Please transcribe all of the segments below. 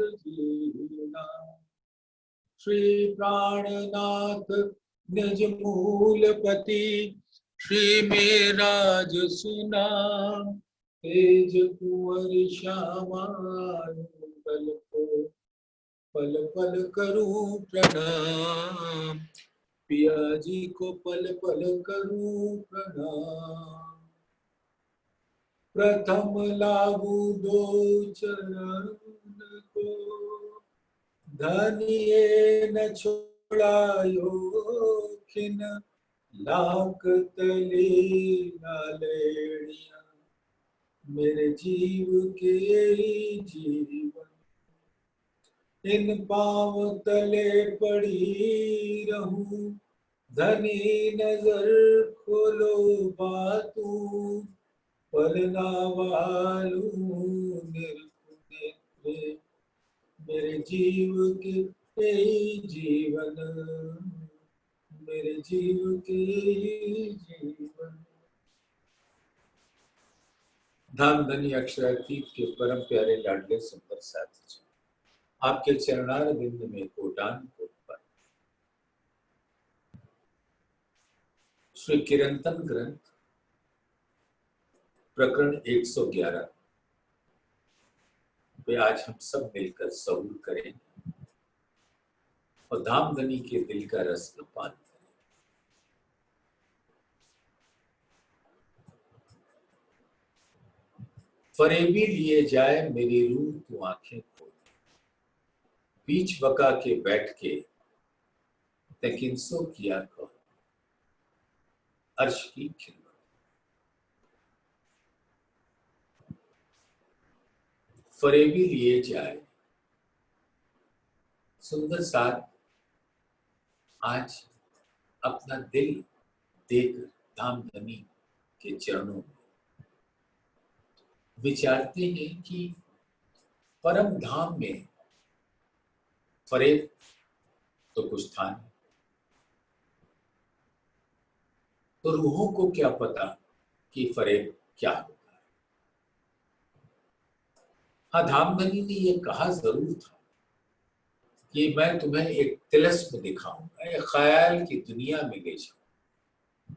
जीना। श्री प्राणनाथ निज मूलपति, श्री मेराज सुना, तेज कुंवर श्यामा बल को पल पल करूं प्रणाम, पिया जी को पल पल करूं प्रणाम। प्रथम लागू दो चरण को, धनिये न छोड़ायो खिन, लाख तले लालेड़िया, मेरे जीव के जीवन। इन पांव तले पड़ी रहूं, धनी नजर खोलो बातू, पलना वालू निर्कुनेत्रे, मेरे जीव के जीवन, मेरे जीव के जीवन। धाम धनी अक्षरातीत के परम प्यारे लाडले सुंदर साथी जी, आपके चरणार बिंद में कोटान कोट पर श्री किरंतन ग्रंथ प्रकरण 111 पे आज हम सब मिलकर सहूर करेंगे और धाम धनी के दिल का रस पान करेंगे। फरेबी लिए जाए मेरी रूह तू आंखें खोल, बीच बका के बैठ के तकिंसो किया कहो, अर्श की खिलवट। फरेबी लिए जाए, सुंदर साथ आज अपना दिल देकर धाम धनी के चरणों में विचारते हैं कि परम धाम में फरेब तो कुछ था नहीं, तो रूहों को क्या पता कि फरेब क्या होता है। हाँ, धाम धनी ने ये कहा जरूर था कि मैं तुम्हें एक तिलस्म दिखाऊंगा, एक ख्याल की दुनिया में ले जाऊंगा,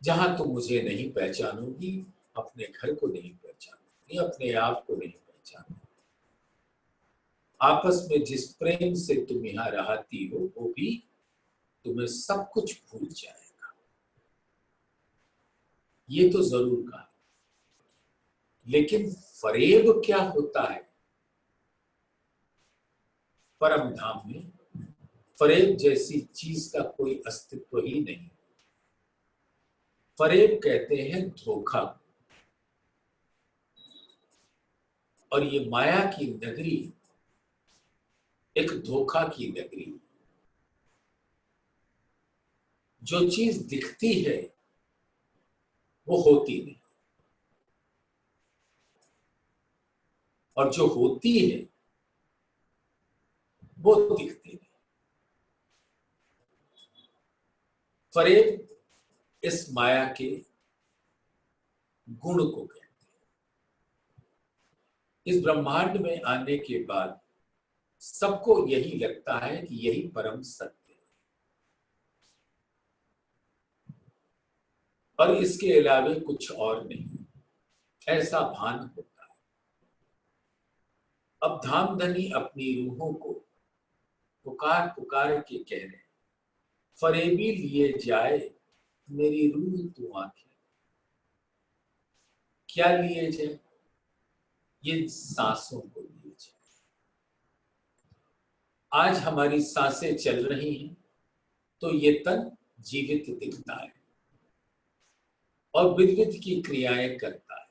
जहां तुम मुझे नहीं पहचानोगी, अपने घर को नहीं पहचानोगी, अपने आप को नहीं पहचानोगी। आपस में जिस प्रेम से तुम यहां रहती हो वो भी तुम्हें सब कुछ भूल जाएगा। ये तो जरूर कहा, लेकिन फरेब क्या होता है? परम धाम में फरेब जैसी चीज का कोई अस्तित्व ही नहीं। फरेब कहते हैं धोखा, और ये माया की नगरी एक धोखा की नगरी। जो चीज दिखती है वो होती नहीं, और जो होती है वो दिखती नहीं। फरेब इस माया के गुण को कहते हैं। इस ब्रह्मांड में आने के बाद सबको यही लगता है कि यही परम सत्य है, और इसके अलावे कुछ और नहीं, ऐसा भान होता है। अब धाम धनी अपनी रूहों को पुकार पुकार के कह रहे हैं, फरेबी लिए जाए मेरी रूह तू आंखें। क्या लिए जाए? ये सांसों को लिए जाए। आज हमारी सांसें चल रही हैं तो ये तन जीवित दिखता है और विद्युत की क्रियाएं करता है।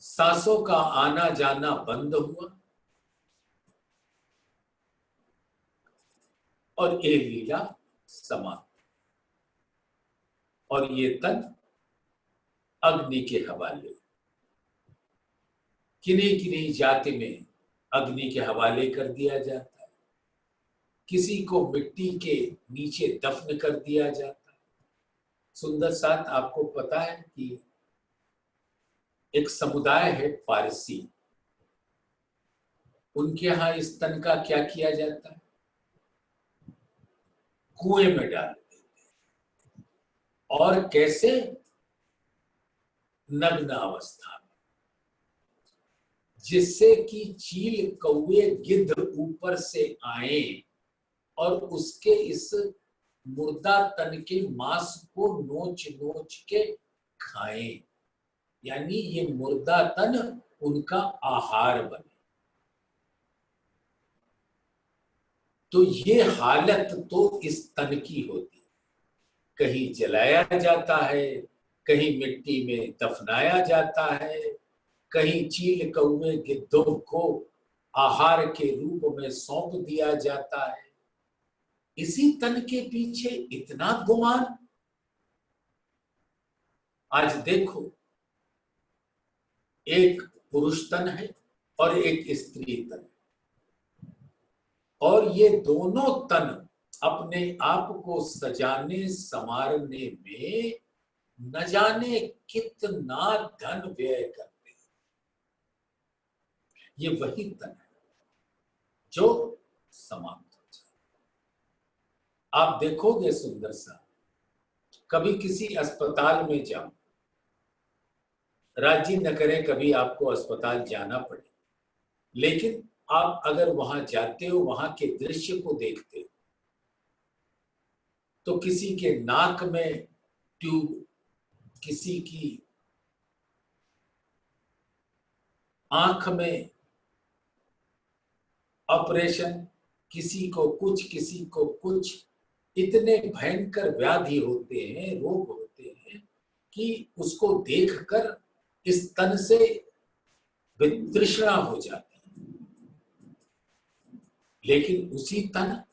सांसों का आना जाना बंद हुआ और ये लीला समाप्त, और ये तन अग्नि के हवाले। किन्हीं किन्हीं जाति में अग्नि के हवाले कर दिया जाता है, किसी को मिट्टी के नीचे दफन कर दिया जाता है। सुंदर साथ, आपको पता है कि एक समुदाय है पारसी, उनके यहाँ इस तन का क्या किया जाता है? कुएं में डाल देते हैं। और कैसे? नग्न अवस्था में, जिससे कि चील, कौवे, गिद्ध ऊपर से आए और उसके इस मुर्दा तन के मांस को नोच नोच के खाएं, यानी ये मुर्दा तन उनका आहार बने। तो ये हालत तो इस तन की होती, कहीं जलाया जाता है, कहीं मिट्टी में दफनाया जाता है, कहीं चील, कौवे, गिद्धों को आहार के रूप में सौंप दिया जाता है। इसी तन के पीछे इतना गुमान। आज देखो, एक पुरुष तन है और एक स्त्री तन, और ये दोनों तन अपने आप को सजाने संवारने में न जाने कितना धन व्यय करते हैं। ये वही तन है जो समाप्त हो जाए। आप देखोगे सुंदर सा, कभी किसी अस्पताल में जाओ, राजी न करें कभी आपको अस्पताल जाना पड़े, लेकिन आप अगर वहां जाते हो, वहां के दृश्य को देखते हो, तो किसी के नाक में ट्यूब, किसी की आंख में ऑपरेशन, किसी को कुछ, किसी को कुछ, इतने भयंकर व्याधि होते हैं, रोग होते हैं कि उसको देखकर इस तन से वितृष्णा हो जाती है। लेकिन उसी तन,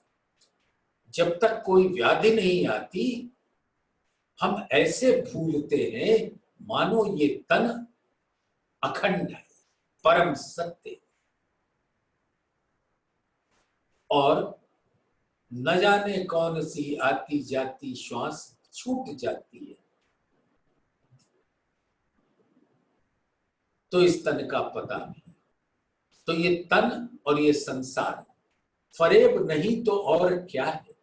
जब तक कोई व्याधि नहीं आती, हम ऐसे भूलते हैं मानो ये तन अखंड है, परम सत्य, और न जाने कौन सी आती जाती श्वास छूट जाती है तो इस तन का पता नहीं। तो ये तन और ये संसार फरेब नहीं तो और क्या है।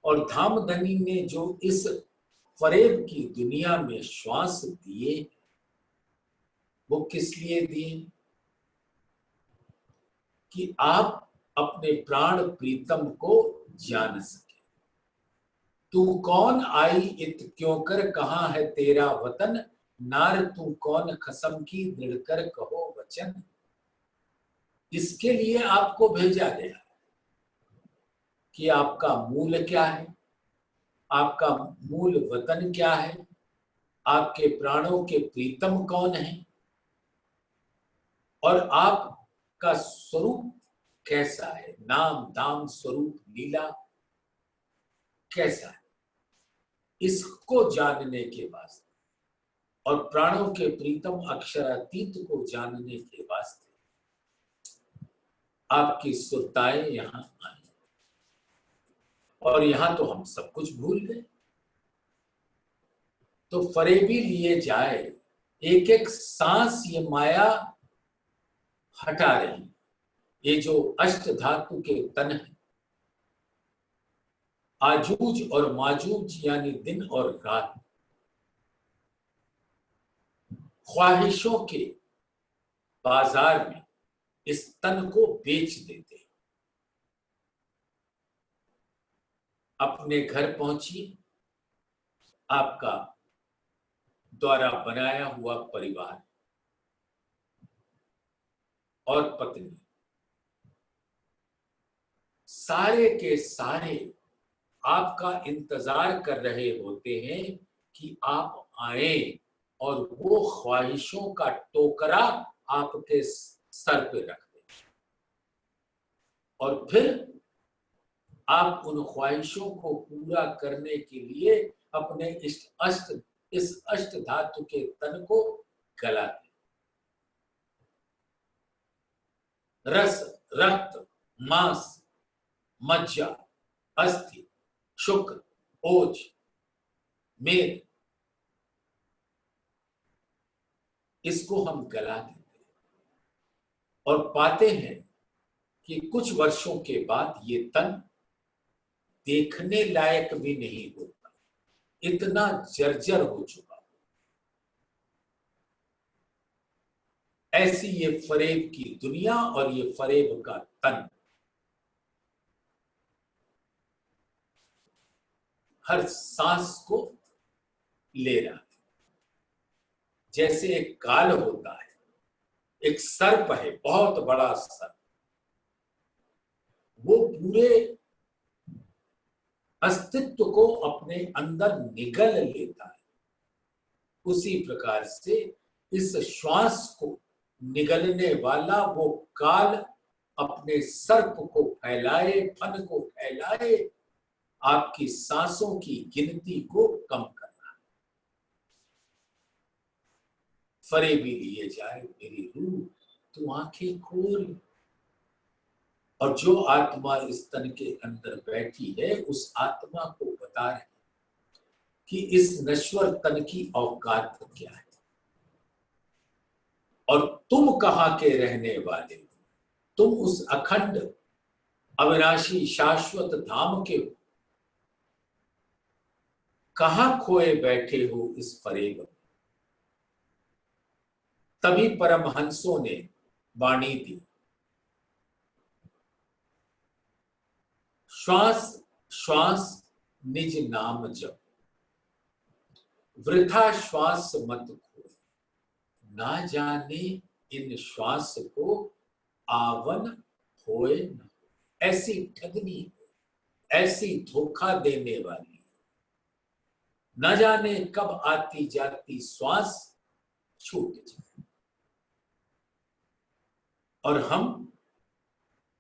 और धामधनी ने जो इस फरेब की दुनिया में श्वास दिए, वो किस लिए दिए? कि आप अपने प्राण प्रीतम को जान सके। तू कौन आई इत क्यों कर, कहाँ है तेरा वतन, नार तू कौन खसम की, दृढ़ कर कहो वचन। इसके लिए आपको भेजा गया कि आपका मूल क्या है, आपका मूल वतन क्या है, आपके प्राणों के प्रीतम कौन है, और आपका स्वरूप कैसा है, नाम दाम स्वरूप लीला कैसा है, इसको जानने के वास्ते और प्राणों के प्रीतम अक्षरातीत को जानने के वास्ते आपकी सुरताएं यहां आई। और यहां तो हम सब कुछ भूल गए। तो फरेबी लिए जाए, एक एक सांस ये माया हटा रही। ये जो अष्ट धातु के तन है, आजूज और माजूज यानी दिन और रात, ख्वाहिशों के बाजार में इस तन को बेच देते हैं। अपने घर पहुंचिए, आपका द्वारा बनाया हुआ परिवार और पत्नी सारे के सारे आपका इंतजार कर रहे होते हैं कि आप आए और वो ख्वाहिशों का टोकरा आपके सर पे रख दें, और फिर आप उन ख्वाहिशों को पूरा करने के लिए अपने इस अष्ट धातु के तन को गला दें। रस, रक्त, मांस, मज्जा, अस्थि, शुक्र, ओज, मेद, इसको हम गला देते हैं। और पाते हैं कि कुछ वर्षों के बाद ये तन देखने लायक भी नहीं होता, इतना जर्जर हो चुका। ऐसी ये फरेब की दुनिया और ये फरेब का तन हर सांस को ले रहा है। जैसे एक काल होता है, एक सर्प है, बहुत बड़ा सर्प, वो पूरे अस्तित्व को अपने अंदर निगल लेता है। उसी प्रकार से इस श्वास को निगलने वाला वो काल अपने सर्प को फैलाए, फन को फैलाए, आपकी सांसों की गिनती को कम करना। फरेबी लिए जाए मेरी रूह, तू आंखें खोल। और जो आत्मा इस तन के अंदर बैठी है, उस आत्मा को बता रहे कि इस नश्वर तन की औकात क्या है और तुम कहां के रहने वाले हो। तुम उस अखंड अविनाशी शाश्वत धाम के हो, कहां खोए बैठे हो इस फरेब में। तभी परमहंसों ने वाणी दी, श्वास श्वास निज नाम जप, वृथा श्वास मत खो, ना जाने इन श्वास को आवन होए न। ऐसी ठगनी, ऐसी धोखा देने वाली, न जाने कब आती जाती श्वास छूट जाए। और हम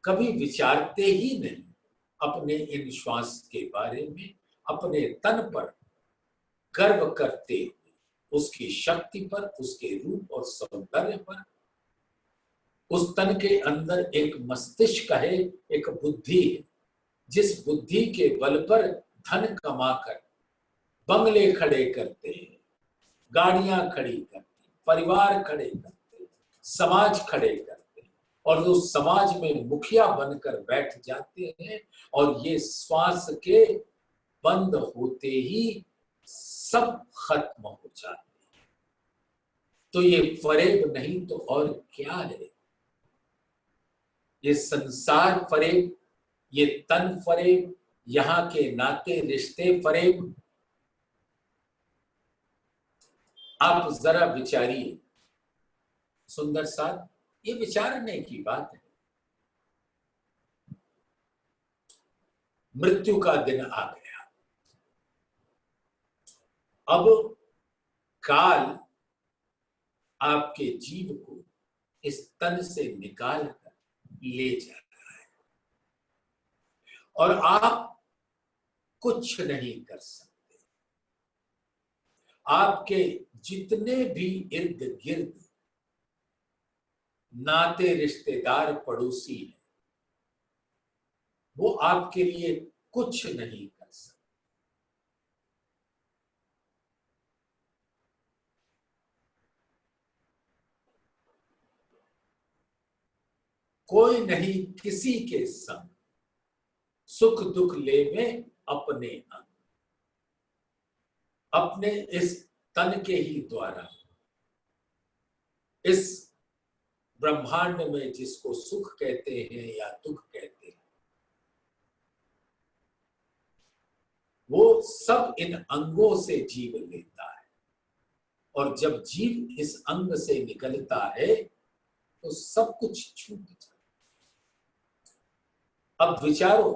कभी विचारते ही नहीं अपने इन श्वास के बारे में, अपने तन पर गर्व करते हुए, उसकी शक्ति पर, उसके रूप और सौंदर्य पर। उस तन के अंदर एक मस्तिष्क है, एक बुद्धि है, जिस बुद्धि के बल पर धन कमाकर बंगले खड़े करते हैं, गाड़ियां खड़ी करते हैं, परिवार खड़े करते हैं, समाज खड़े करते हैं, और उस समाज में मुखिया बनकर बैठ जाते हैं। और ये श्वास के बंद होते ही सब खत्म हो जाते हैं। तो ये फरेब नहीं तो और क्या है। ये संसार फरेब, ये तन फरेब, यहाँ के नाते रिश्ते फरेब। आप जरा विचारिए सुंदर साहब, ये विचारने की बात है। मृत्यु का दिन आ गया। अब काल आपके जीव को इस तन से निकाल कर ले जा रहा है और आप कुछ नहीं कर सकते। आपके जितने भी इर्द गिर्द नाते रिश्तेदार पड़ोसी हैं, वो आपके लिए कुछ नहीं कर सकते। कोई नहीं किसी के संग, सुख दुख लेवे अपने अंग। अपने इस तन के ही द्वारा इस ब्रह्मांड में जिसको सुख कहते हैं या दुख कहते हैं, वो सब इन अंगों से जीव लेता है। और जब जीव इस अंग से निकलता है तो सब कुछ छूट जाता है। अब विचारो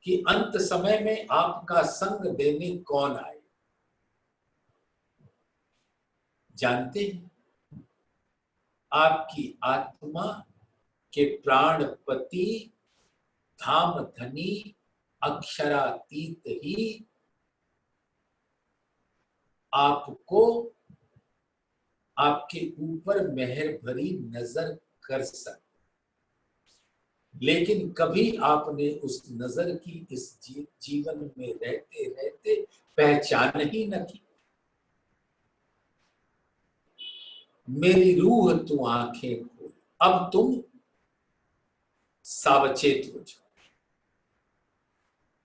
कि अंत समय में आपका संग देने कौन आए। जानते हैं, आपकी आत्मा के प्राणपति धाम धनी अक्षरातीत ही आपको आपके ऊपर मेहर भरी नजर कर सकते, लेकिन कभी आपने उस नजर की इस जीवन में रहते रहते पहचान ही न की। मेरी रूह तू आंखें खोल, अब तुम सावचेत हो जाओ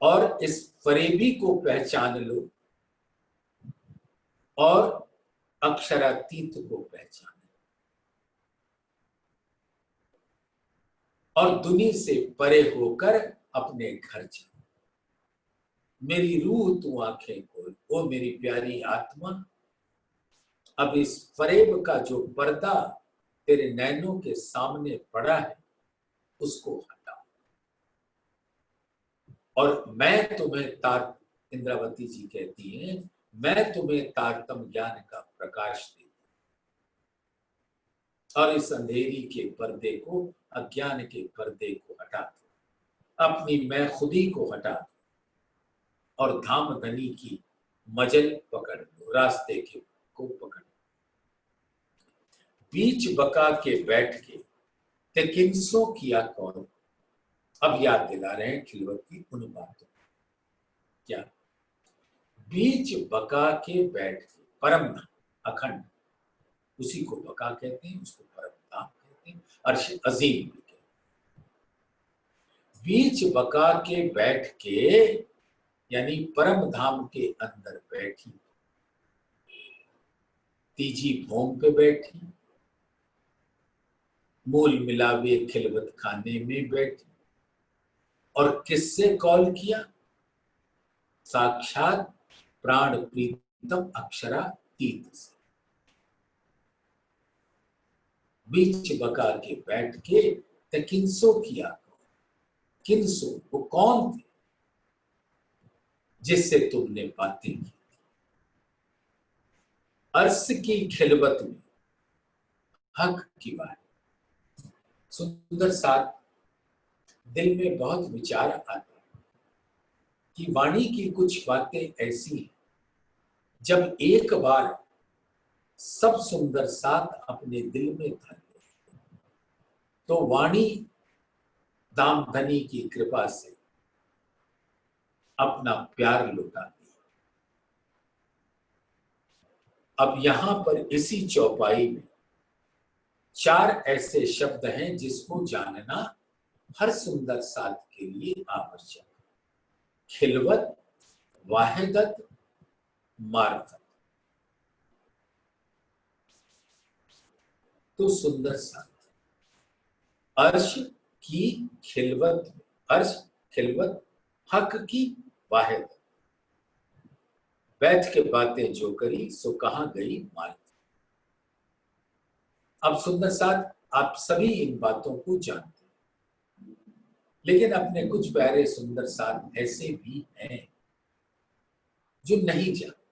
और इस फरेबी को पहचान लो और अक्षरातीत को पहचानो और दुनिया से परे होकर अपने घर जाओ। मेरी रूह तू आंखें खोल, ओ मेरी प्यारी आत्मा, अब इस फरेब का जो पर्दा तेरे नैनों के सामने पड़ा है उसको हटाओ और मैं तुम्हें इंद्रावती जी कहती हैं, मैं तुम्हें तारतम ज्ञान का प्रकाश देती और इस अंधेरी के पर्दे को, अज्ञान के पर्दे को हटा दो, अपनी मैं खुदी को हटा दो और धाम धनी की मजल पकड़ लो, रास्ते के को पकड़ लो। बीच बका के बैठ के ते किंसों किया कौन, अब याद दिला रहे हैं खिलवत की उन बातों। क्या? बीच बका के बैठ के, परम अखंड, उसी को बका कहते हैं, उसको परम धाम कहते हैं, अर्श अजीम भी कहते हैं। बीच बका के बैठ के यानी परम धाम के अंदर बैठी, तीजी भोम पे बैठी, मूल मिलावे खिलवत खाने में बैठी और किससे कॉल किया? साक्षात प्राण प्रीतम अक्षरातीत से। बीच बका के बैठ के किंसो किया, किंसो वो कौन थे जिससे तुमने बातें की? अर्श की खिलवत में हक की बात। सुंदर साथ दिल में बहुत विचार आता है कि वाणी की कुछ बातें ऐसी हैं, जब एक बार सब सुंदर साथ अपने दिल में धर ले तो वाणी दामधनी की कृपा से अपना प्यार लुटाती है। अब यहां पर इसी चौपाई में 4 ऐसे शब्द हैं जिसको जानना हर सुंदर साथ के लिए आवश्यक है। खिलवत, वाहिदत, मार्फत। तो सुंदर साथ अर्श की खिलवत, अर्श खिलवत, हक की वाहिदत, बैठ के बातें जो करी सो कहां गई मार्फत। अब सुंदर साथ आप सभी इन बातों को जानते हैं, लेकिन अपने कुछ प्यारे सुंदर साथ ऐसे भी हैं जो नहीं जानते,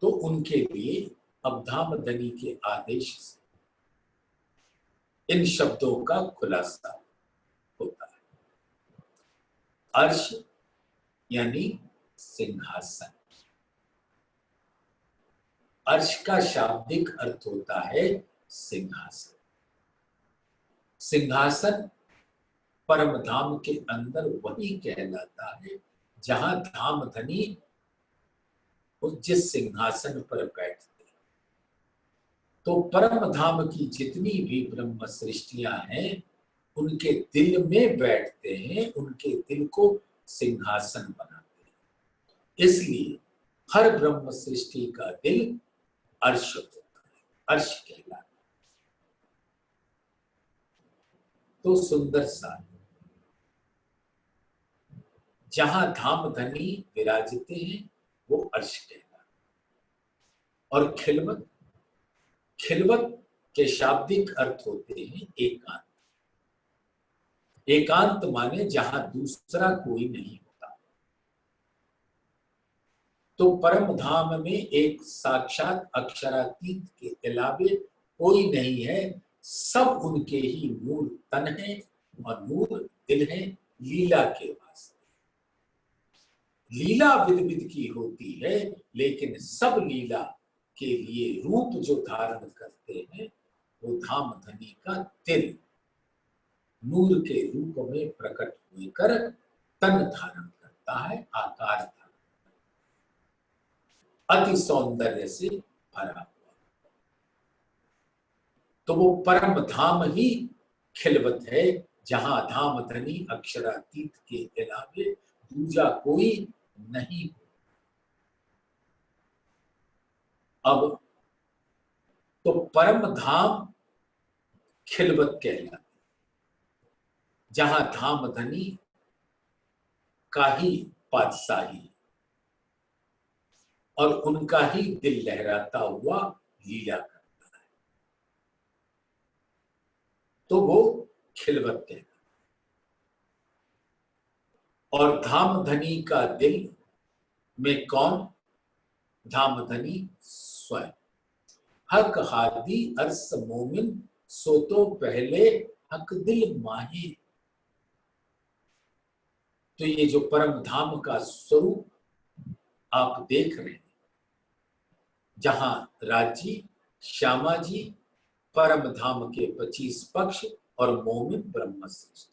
तो उनके लिए अब धामधनी के आदेश से इन शब्दों का खुलासा होता है। अर्श यानी सिंहासन। अर्श का शाब्दिक अर्थ होता है सिंहासन। सिंहासन परम धाम के अंदर वही कहलाता है जहां धामधनी जिस सिंहासन पर बैठते हैं। तो परम धाम की जितनी भी ब्रह्म सृष्टियां हैं उनके दिल में बैठते हैं, उनके दिल को सिंहासन बनाते हैं। इसलिए हर ब्रह्म सृष्टि का दिल अर्श होता है, अर्श कहलाता है। तो सुंदर साथ जहां धामधनी विराजते हैं वो अर्श कहलाता है। और खिलवत, खिलवत के शाब्दिक अर्थ होते हैं एकांत। एकांत माने जहां दूसरा कोई नहीं होता। तो परम धाम में एक साक्षात अक्षरातीत के अलावे कोई नहीं है, सब उनके ही मूल तन है और मूल दिल है लीला के वास्ते। लीला विध विध की होती है, लेकिन सब लीला के लिए रूप जो धारण करते हैं वो धामधनी का दिल नूर के रूप में प्रकट होकर तन धारण करता है, आकार धारण, अति सौंदर्य से भरा हुआ। तो वो परम धाम ही खिलवत है, जहां धाम धनी अक्षरातीत के अलावे दूजा कोई नहीं। अब तो परम धाम खिलवत कहलाते, जहां धाम धनी का ही पातशाही और उनका ही दिल लहराता हुआ लीला करता है, तो वो खिलवत कहलाता। और धाम धनी का दिल में कौन? धाम धनी स्वयं। हक हादी अर्स मोमिन, सो तो पहले हक दिल माही। तो ये जो परम धाम का स्वरूप आप देख रहे हैं, जहां राजी, श्यामा जी परम धाम के 25 पक्ष और मोमिन ब्रह्म श्रेष्ठ,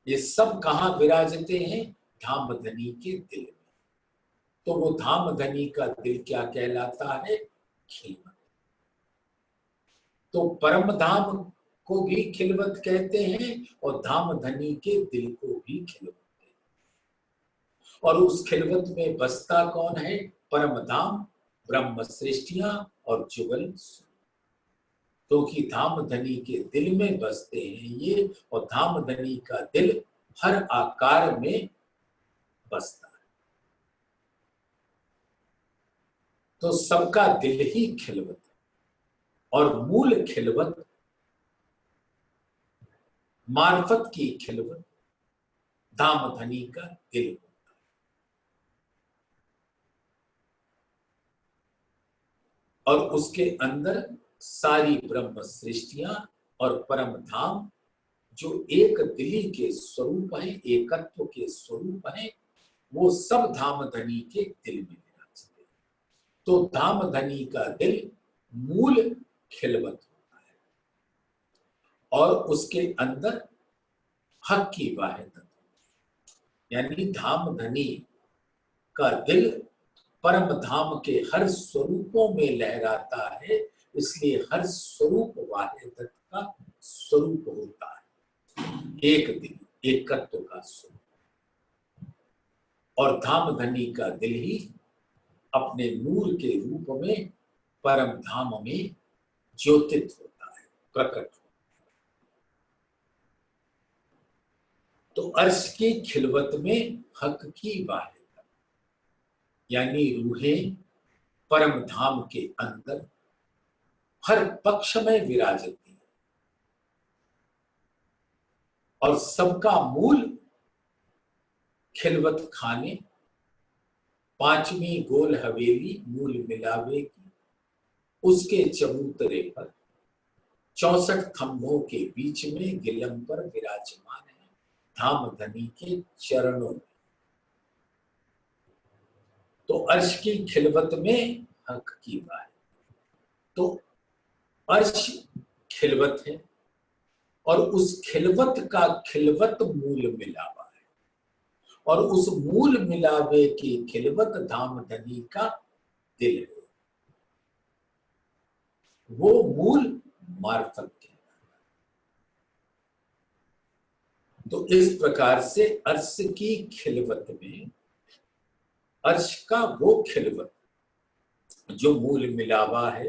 ये सब कहां विराजते हैं? धाम धनी के दिल में। तो वो धाम धनी का दिल क्या कहलाता है? खिलवत। तो परम धाम को भी खिलवत कहते हैं और धाम धनी के दिल को भी खिलवत कहते हैं। और उस खिलवत में बसता कौन है? परम धाम, ब्रह्म श्रेष्ठियां और जुगल। क्योंकि धाम धनी के दिल में बसते हैं ये, और धाम धनी का दिल हर आकार में बसता है। तो सबका दिल ही खिलवत है, और मूल खिलवत, मार्फत की खिलवत धाम धनी का दिल होता है। और उसके अंदर सारी ब्रह्म सृष्टियां और परम धाम जो एक दिली के स्वरूप हैं, एकत्व के स्वरूप हैं, वो सब धाम धनी के दिल में विराजते हैं। तो धाम धनी का दिल मूल खिलवत होता है, और उसके अंदर हक की वाहिदत, यानी धाम धनी का दिल परम धाम के हर स्वरूपों में लहराता है, इसलिए हर स्वरूप वाहिदत का स्वरूप होता है, एक दिल, एकत्व का स्वरूप। और धाम धनी का दिल ही अपने नूर के रूप में परम धाम में ज्योतित होता है, प्रकट होता है। तो अर्श की खिलवत में हक की वाहिदत, यानी रूहें परम धाम के अंदर हर पक्ष में विराजती है, और सबका मूल खिलवत खाने, पांचवी गोल हवेली मूल मिलावे की, उसके चबूतरे पर 64 खंभों के बीच में गिलम पर विराजमान है धाम धनी के चरणों में। तो अर्श की खिलवत में हक की बात। तो अर्श खिलवत है, और उस खिलवत का खिलवत मूल मिलावा है, और उस मूल मिलावे की खिलवत धाम धनी का दिल है। वो मूल मार्फत है। तो इस प्रकार से अर्श की खिलवत में, अर्श का वो खिलवत जो मूल मिलावा है,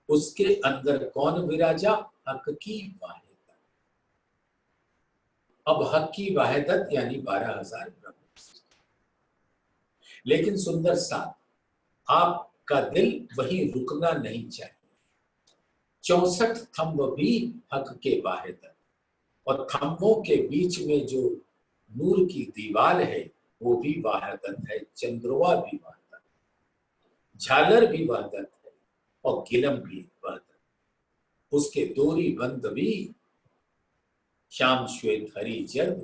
उसके अंदर कौन विराजा? हक की वाहिदत। अब हक की वाहिदत यानी 12,000 ब्रह्म। लेकिन सुंदर साथ, आपका दिल वहीं रुकना नहीं चाहिए। 64 थंब भी हक के वाहिदत, और थंबों के बीच में जो नूर की दीवार है वो भी वाहिदत है, चंद्रवा भी वाहिदत है, झालर भी वाहिदत है, और गिलम भी वाहिदत, उसके दोरी बंद भी श्याम श्वेत हरि जग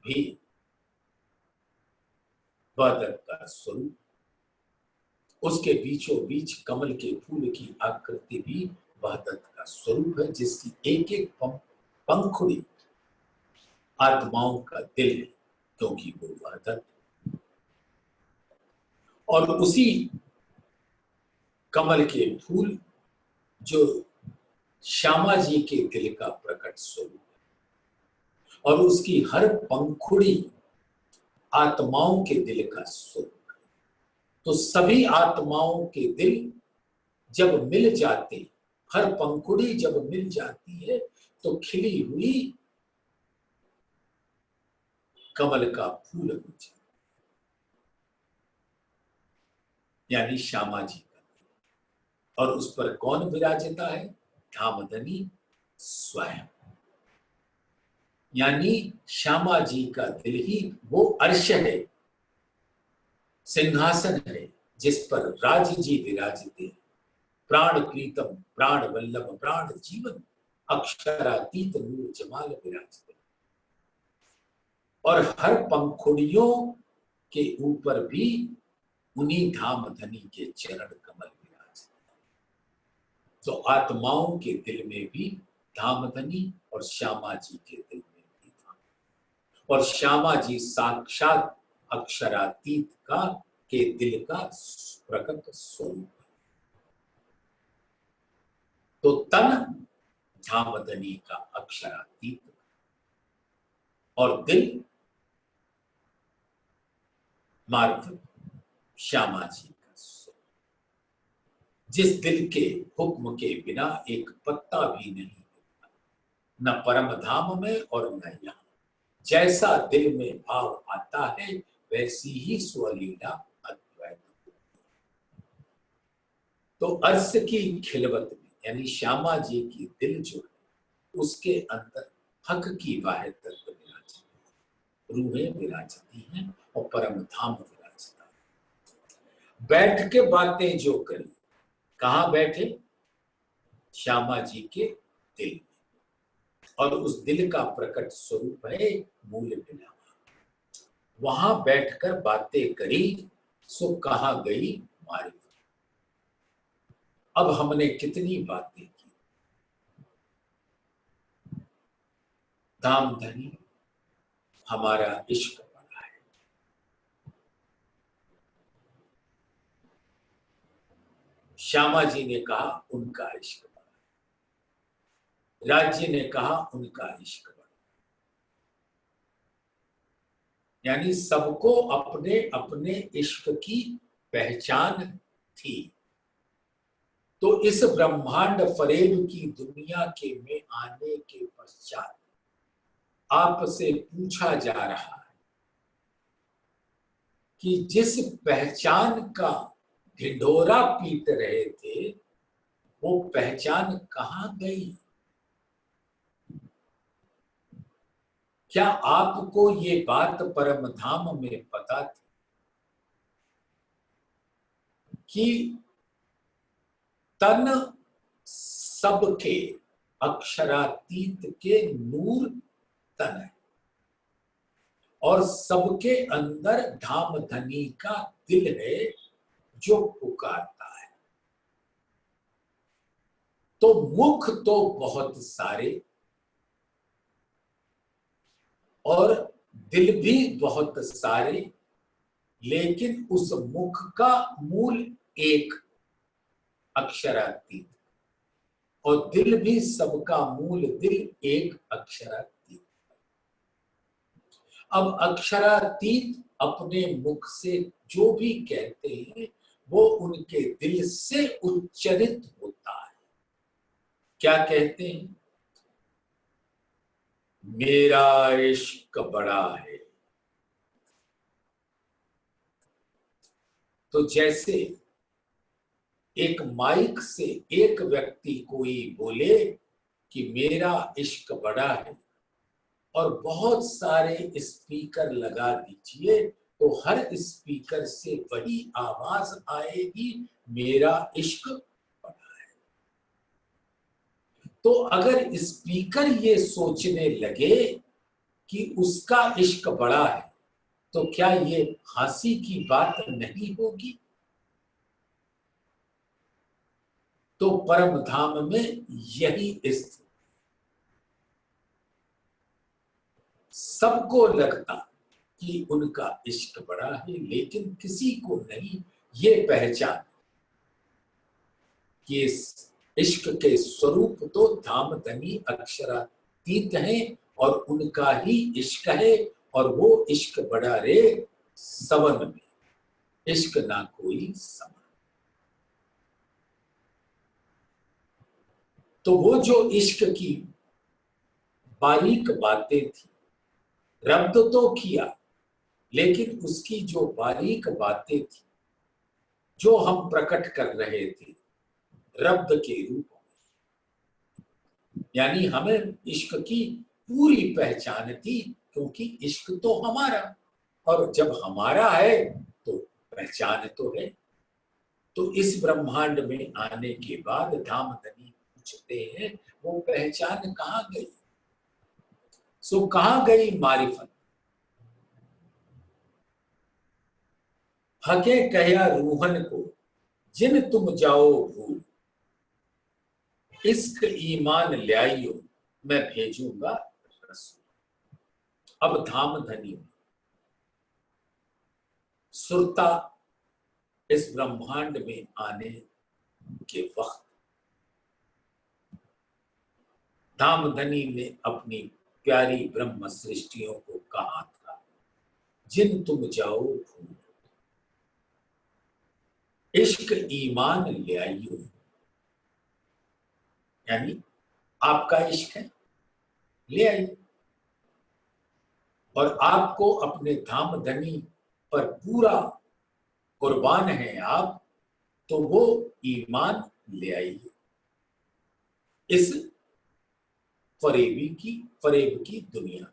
भी वाहिदत का स्वरूप। उसके बीचों बीच कमल के फूल की आकृति भी वाहिदत का स्वरूप है, जिसकी एक एक पंखुड़ी आत्माओं का दिल है, क्योंकि वो वाहिदत। और उसी कमल के फूल जो श्यामा जी के दिल का प्रकट स्वरूप है और उसकी हर पंखुड़ी आत्माओं के दिल का स्वरूप है। तो सभी आत्माओं के दिल जब मिल जाते, हर पंखुड़ी जब मिल जाती है तो खिली हुई कमल का फूल हो जाता, यानी श्यामा जी का। और उस पर कौन विराजता है? धामधनी स्वयं, यानी श्यामा जी का दिल ही वो अर्श है, सिंहासन है जिस पर राज जी विराजते, प्राण प्रीतम प्राण वल्लभ प्राण जीवन अक्षरातीत नूर जमाल विराजते। और हर पंखुड़ियों के ऊपर भी उन्हीं धामधनी के चरण कमल विराजते। तो आत्माओं के दिल में भी धामधनी और श्यामा जी के दिल में भी धाम, और श्यामा जी साक्षात अक्षरातीत का के दिल का प्रकट स्वरूप है। तो तन धामधनी का अक्षरातीत और दिल मार्ग श्यामा जी का स्वरूप, जिस दिल के हुक्म के बिना एक पत्ता भी नहीं हिलता, न परम धाम में और न यहाँ। जैसा दिल में भाव आता है वैसी ही स्वलीला अद्वैत। तो अर्श की खिलवत में, यानी श्यामा जी की दिल जो है उसके अंदर हक की वाहिद तत्व विराजती है, रूहें विराजती हैं और परम धाम विराजता है। बैठ के बातें जो करी, कहाँ बैठे? श्यामा जी के दिल में, और उस दिल का प्रकट स्वरूप है मूल बिना। वहां बैठकर बातें करी सो कहाँ गई मारिफत। अब हमने कितनी बातें की। धामधनी हमारा इश्क बड़ा है, श्यामा जी ने कहा उनका इश्क बड़ा है, राज्य ने कहा उनका इश्क बड़ा है, यानी सबको अपने अपने इश्क की पहचान थी। तो इस ब्रह्मांड फरेब की दुनिया के में आने के पश्चात आपसे पूछा जा रहा है कि जिस पहचान का ढिंढोरा पीट रहे थे वो पहचान कहाँ गई? क्या आपको ये बात परम धाम में पता थी कि तन सबके अक्षरातीत के नूर तन है और सबके अंदर धामधनी का दिल है जो पुकारता है। तो मुख तो बहुत सारे और दिल भी बहुत सारे, लेकिन उस मुख का मूल एक अक्षरातीत और दिल भी सबका मूल दिल एक अक्षरातीत। अब अक्षरातीत अपने मुख से जो भी कहते हैं वो उनके दिल से उच्चरित होता है। क्या कहते हैं? मेरा इश्क बड़ा है। तो जैसे एक माइक से एक व्यक्ति कोई बोले कि मेरा इश्क बड़ा है और बहुत सारे स्पीकर लगा दीजिए तो हर स्पीकर से वही आवाज आएगी, मेरा इश्क बड़ा है। तो अगर स्पीकर ये सोचने लगे कि उसका इश्क बड़ा है तो क्या ये हंसी की बात नहीं होगी? तो परम धाम में यही स्थिति, सबको लगता कि उनका इश्क बड़ा है लेकिन किसी को नहीं ये पहचान कि इश्क के स्वरूप तो धाम धनी अक्षरातीत हैं और उनका ही इश्क है। और वो इश्क बड़ा रे सवन में, इश्क ना कोई समन। तो वो जो इश्क की बारीक बातें थी, रब्द तो किया, लेकिन उसकी जो बारीक बातें थी जो हम प्रकट कर रहे थे रब्द के रूप में, यानी हमें इश्क की पूरी पहचान थी, क्योंकि इश्क तो हमारा, और जब हमारा है तो पहचान तो है। तो इस ब्रह्मांड में आने के बाद धामधनी पूछते हैं वो पहचान कहाँ गई। सो कहाँ गई मारिफत। हके कहया रूहन को जिन तुम जाओ भूल, इश्क ईमान ल्याइयो मैं भेजूंगा रसूल। अब धामधनी सुरता इस ब्रह्मांड में आने के वक्त धामधनी ने अपनी प्यारी ब्रह्म सृष्टियों को कहा था, जिन तुम जाओ भूल, इश्क ईमान ले आइयो, यानी आपका इश्क है, ले आइए। और आपको अपने धामधनी पर पूरा कुर्बान है आप, तो वो ईमान ले आइए इस फरेब की दुनिया।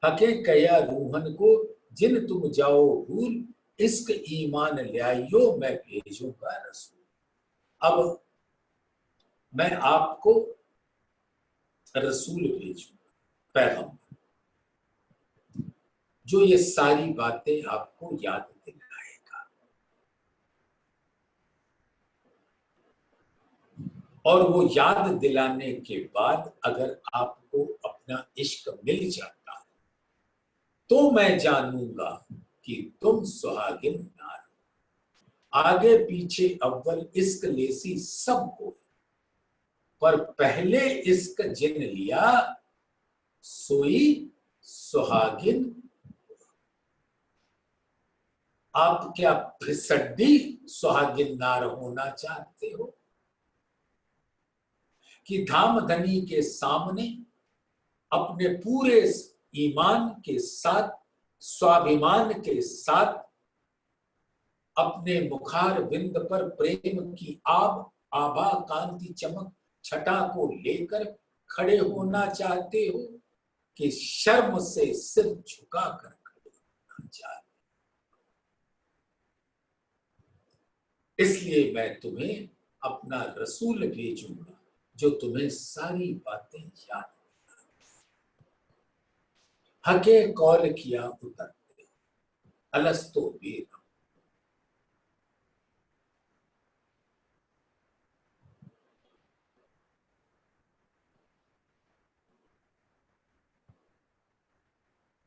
हके कया रूहन को जिन तुम जाओ भूल, इश्क ईमान ले आइयो मैं भेजूंगा रसूल। अब मैं आपको रसूल भेजूंगा, पैगंबर, जो ये सारी बातें आपको याद दिलाएगा। और वो याद दिलाने के बाद अगर आपको अपना इश्क मिल जाता है तो मैं जानूंगा कि तुम सुहागिन नार। आगे पीछे अव्वल इश्क लेसी सब हो, पर पहले इश्क जिन लिया सोई सुहागिन। आप क्या फिसड्डी सुहागिन नार होना चाहते हो कि धामधनी के सामने अपने पूरे ईमान के साथ, स्वाभिमान के साथ, अपने मुखार बिंद पर प्रेम की आभा कांति चमक छटा को लेकर खड़े होना चाहते हो कि शर्म से सिर झुकाकर खड़े होना चाहते। इसलिए मैं तुम्हें अपना रसूल भेजूंगा जो तुम्हें सारी बातें याद। हके कौल किया उतरते अलस्तो बेर,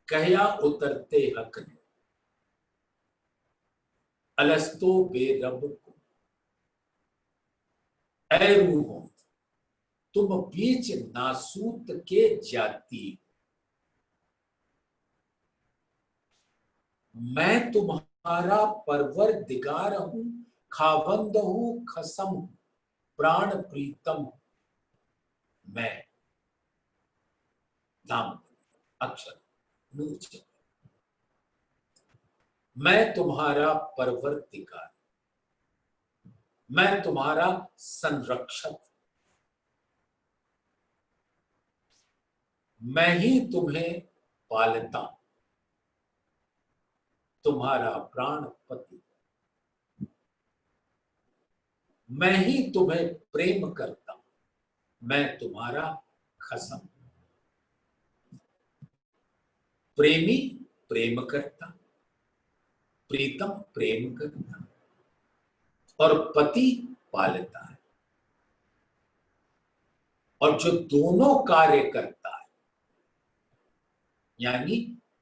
कहया उतरते हक ने अलस्तो बेरब को, ऐ रूहों तुम बीच नासूत के जाती, मैं तुम्हारा परवरदिगार हूं, खावंद हूं, खसम प्राण प्रीतम। मैं नाम अक्षर नूर, मैं तुम्हारा परवरदिगार, मैं तुम्हारा संरक्षक, मैं ही तुम्हें पालता, तुम्हारा प्राण पति, मैं ही तुम्हें प्रेम करता, मैं तुम्हारा खसम। प्रेमी प्रेम करता, प्रीतम प्रेम करता, और पति पालता है। और जो दोनों कार्य करता है, यानी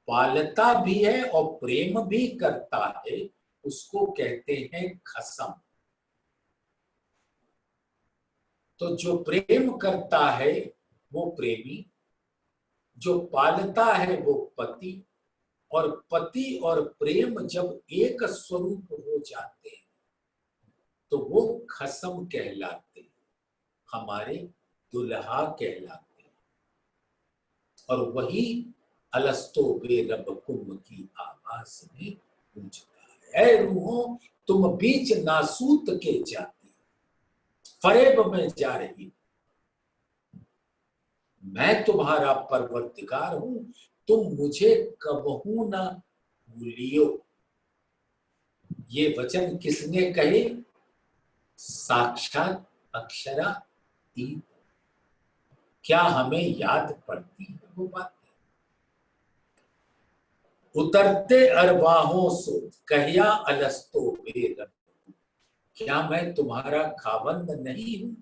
पालता भी है और प्रेम भी करता है, उसको कहते हैं खसम। तो जो प्रेम करता है वो प्रेमी, जो पालता है वो पति, और पति और प्रेम जब एक स्वरूप हो जाते हैं तो वो खसम कहलाते हैं, हमारे दुल्हा कहलाते हैं। और वही अलस्तो बे रब्बकुम की आवाज में गूंजता है, ऐ रूहों तुम बीच नासूत के जाती, फरेब में जा रही, मैं तुम्हारा परवरदिगार हूं, तुम मुझे कबहू ना भूलियो। ये वचन किसने कहे? साक्षात अक्षरा ई। क्या हमें याद पड़ती है वो बात? उतरते अरवाहों सो कहिया अलस्तो बे रब, क्या मैं तुम्हारा खाबंद नहीं हूं?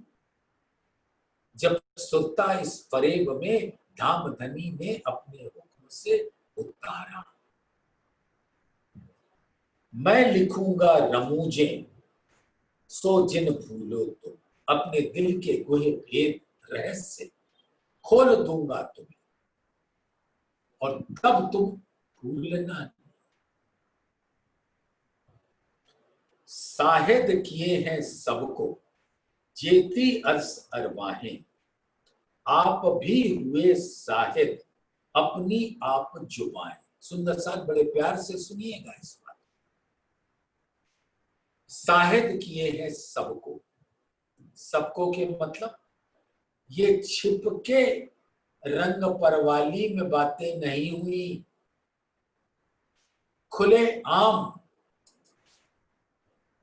जब सुरता इस फरेब में धामधनी ने अपने हुक्म से उतारा, मैं लिखूंगा रमूजे सो जिन भूलो तुम, अपने दिल के गुहे भेद रहस्य खोल दूंगा तुम्हें, और तब तुम भूलना। साहिद किए हैं सबको जेती अर्स अरवाहें, आप भी हुए साहिद अपनी आप जुबाएं। सुंदर साथ बड़े प्यार से सुनिएगा इस बात। साहिद किए हैं सबको, सबको के मतलब ये छिपके रंग परवाली में बातें नहीं हुई, खुले आम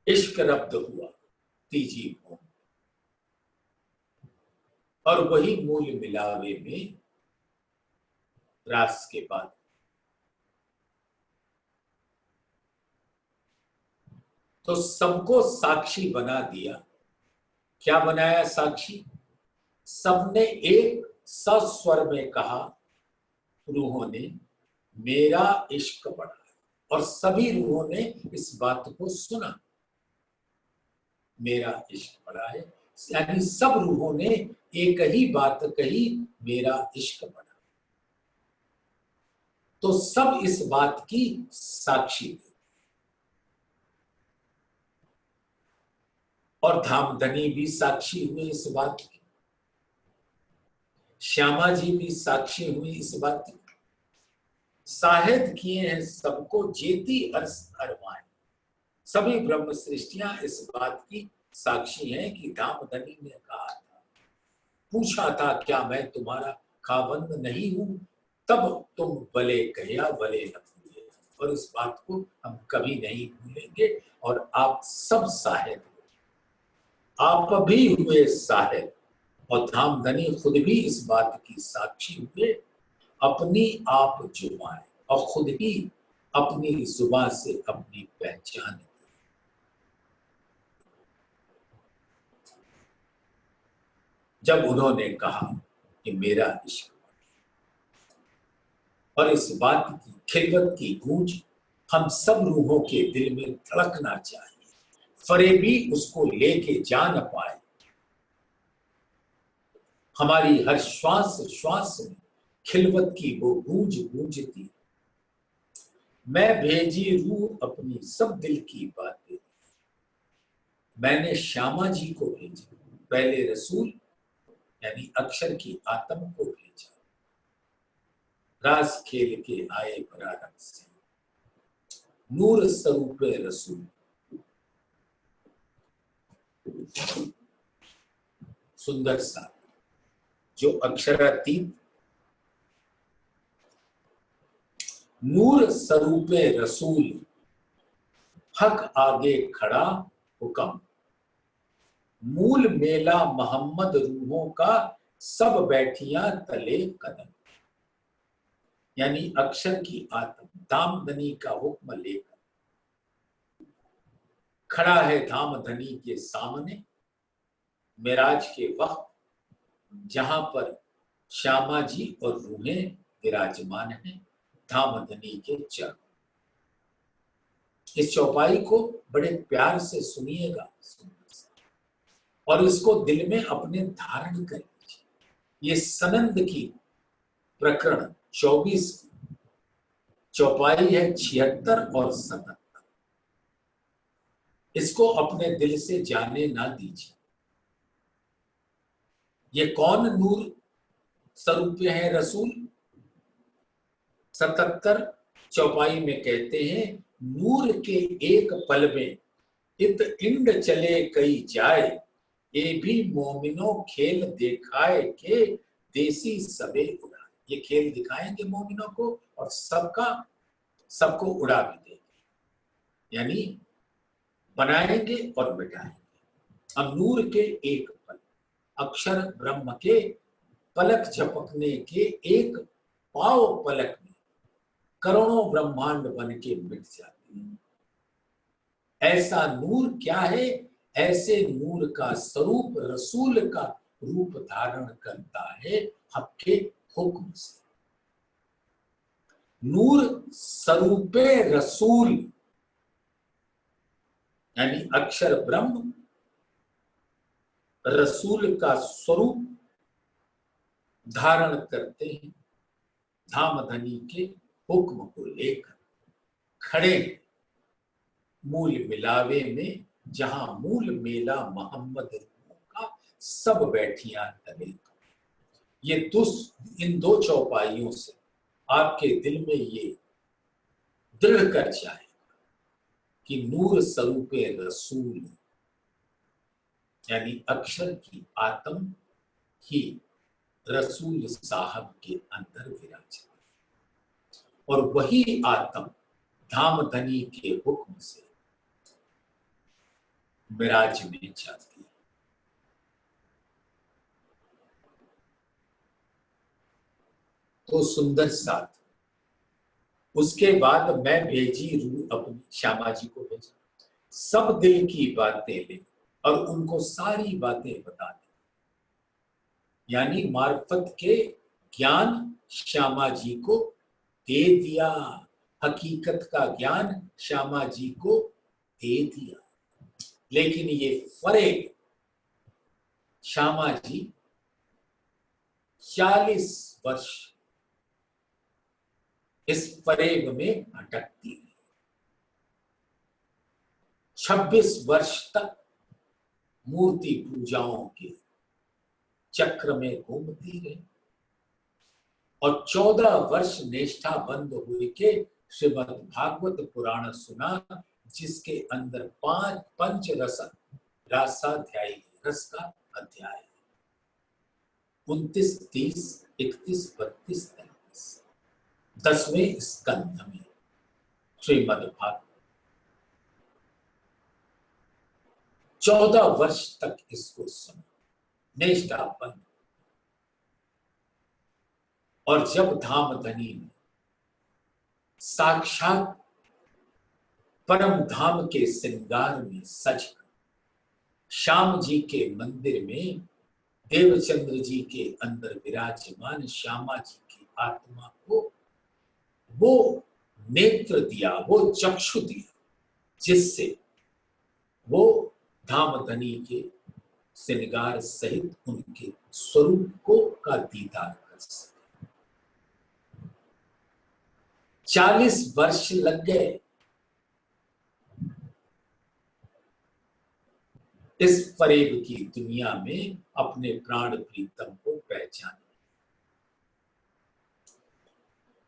इश्क रब्द हुआ तीजी भूमि, और वही मूल मिलावे में रास के बाद तो सबको साक्षी बना दिया। क्या बनाया साक्षी? सबने एक सस्वर में कहा, रूहों ने मेरा इश्क बढ़ा है, और सभी रूहों ने इस बात को सुना, मेरा इश्क बढ़ा है, यानी सब रूहों ने एक ही बात कही, मेरा इश्क बढ़ा। तो सब इस बात की साक्षी थे, और धामधनी भी साक्षी हुए इस बात की, श्यामा जी भी साक्षी हुई इस बात की। साहिद किए हैं सबको जेती अर्स अरवाएं, सभी ब्रह्म सृष्टियां इस बात की साक्षी हैं कि धामधनी ने कहा था, पूछा था क्या मैं तुम्हारा खाबंद नहीं हूं, तब तुम भले कहिया भले न भूले, और इस बात को हम कभी नहीं भूलेंगे। और आप सब साहिद, आप भी हुए साहिद, और धामधनी खुद भी इस बात की साक्षी हुए, अपनी आप जुबान, और खुद ही अपनी जुबान से अपनी पहचान दी। जब उन्होंने कहा कि मेरा इश्क, और इस बात की खिलवत की गूंज हम सब रूहों के दिल में धड़कना चाहिए, फरेबी उसको लेके जा न पाए, हमारी हर श्वास श्वास में खिलवत की वो गूंज गूंजती। मैं भेजी रूह अपनी सब दिल की बातें, मैंने श्यामा जी को भेजा, पहले रसूल यानी अक्षर की आत्म को भेजा, रास खेल के आए बरारत से, नूर स्वरूप रसूल। सुंदर सा जो अक्षरातीत नूर स्वरूप रसूल, हक आगे खड़ा हुक्म, मूल मेला मोहम्मद रूहों का, सब बैठियां तले कदम। यानी अक्षर की आत्म धामधनी का हुक्म लेकर खड़ा है धामधनी के सामने, मेराज के वक्त जहां पर श्यामा जी और रूहें विराजमान हैं धामधनी के चरण। इस चौपाई को बड़े प्यार से सुनिएगा। और इसको दिल में अपने धारण कर लीजिए। ये सनंद की प्रकरण 24 चौपाई है 76 और 77। इसको अपने दिल से जाने ना दीजिए। ये कौन नूर स्वरूप है रसूल? 77 चौपाई में कहते हैं, नूर के एक पल में इत इंड चले कई जाए, ये भी मोमिनो खेल दिखाए के देसी सबे उड़ा। ये खेल दिखाएंगे मोमिनों को और सबको उड़ा भी देंगे, यानी बनाएंगे और मिटाएंगे। अब नूर के एक पल, अक्षर ब्रह्म के पलक झपकने के एक पाव पलक में करोड़ों ब्रह्मांड बन के मिट जाते हैं। ऐसा नूर क्या है? ऐसे नूर का स्वरूप रसूल का रूप धारण करता है हक के हुक्म से। नूर स्वरूपे रसूल यानी अक्षर ब्रह्म रसूल का स्वरूप धारण करते हैं। धामधनी के हुक्म को लेकर खड़े हैं मूल मिलावे में, जहां मूल मेला मोहम्मद का सब बैठियां तले। ये इन दो चौपाइयों से आपके दिल में ये दृढ़ कर जाए कि नूर स्वरूप रसूल यानी अक्षर की आत्म ही रसूल साहब के अंदर विराज, और वही आत्म धामधनी के हुक्म से मिराज में जाती है। तो सुंदर साथ उसके बाद मैं भेजी रूह अपनी, श्यामा जी को भेजा, सब दिल की बातें ले और उनको सारी बातें बता दी। यानी मार्फत के ज्ञान श्यामा जी को दे दिया, हकीकत का ज्ञान श्यामा जी को दे दिया। लेकिन ये फरेब श्यामा जी 40 वर्ष इस फरेब में भटकती रही। 26 वर्ष तक मूर्ति पूजाओं के चक्र में घूमती रही और 14 वर्ष निष्ठा बंद हुए के श्रीमद् भागवत पुराण सुना, जिसके अंदर 5 पंच रासाध्यायी रस का अध्याय 29, 30, 31, 32, 33 10वें स्कंध में श्रीमद् भागवत 14 वर्ष तक इसको सुना, निष्ठा बंद। और जब धामधनी में साक्षात परम धाम के श्रृंगार में सज श्याम जी के मंदिर में देवचंद्र जी के अंदर विराजमान श्यामा जी की आत्मा को वो नेत्र दिया, वो चक्षु दिया, जिससे वो धामधनी के श्रृंगार सहित उनके स्वरूप को का दीदार कर सके। 40 वर्ष लग गए इस फरेब की दुनिया में अपने प्राण प्रीतम को पहचाने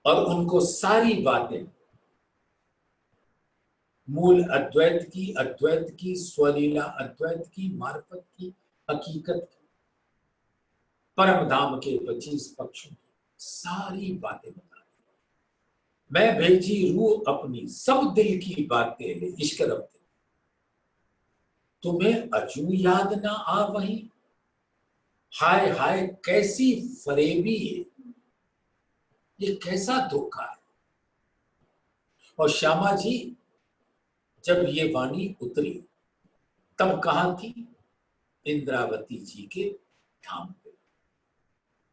और उनको सारी बातें मूल अद्वैत की स्वलीला अद्वैत की मार्फत की हकीकत की परम धाम के 25 पक्षों की सारी बातें बता दी। मैं भेजी रूह अपनी, सब दिल की बातें ले इश्क रब दे, तुम्हें अजू याद ना आ वही, हाय हाय कैसी फरेबी है, ये कैसा धोखा है। और श्यामा जी जब ये वाणी उतरी तब कहां थी? इंद्रावती जी के धाम पे।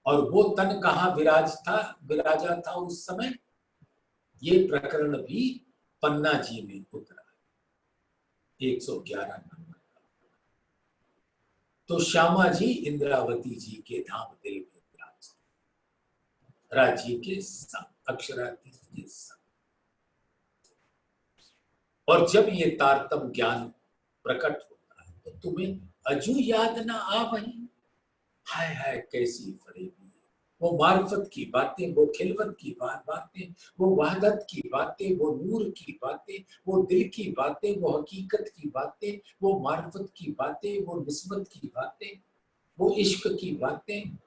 और वो तन कहां विराजा था उस समय? ये प्रकरण भी पन्ना जी में उतरा 111 नंबर। तो श्यामा जी इंद्रावती जी के धाम दिल में विराजते, राज्य के संग, अक्षरातीत के संग। और जब ये तारतम ज्ञान प्रकट होता है तो तुम्हें अजू याद ना आ वही, हाय हाय कैसी फरेबी है। वो मार्फत की बातें, वो खिलवत की बातें, वो वहदत की बातें, वो नूर की बातें, वो दिल की बातें, वो हकीकत की बातें, वो मार्फत की बातें, वो निस्बत की बातें, वो इश्क की बातें।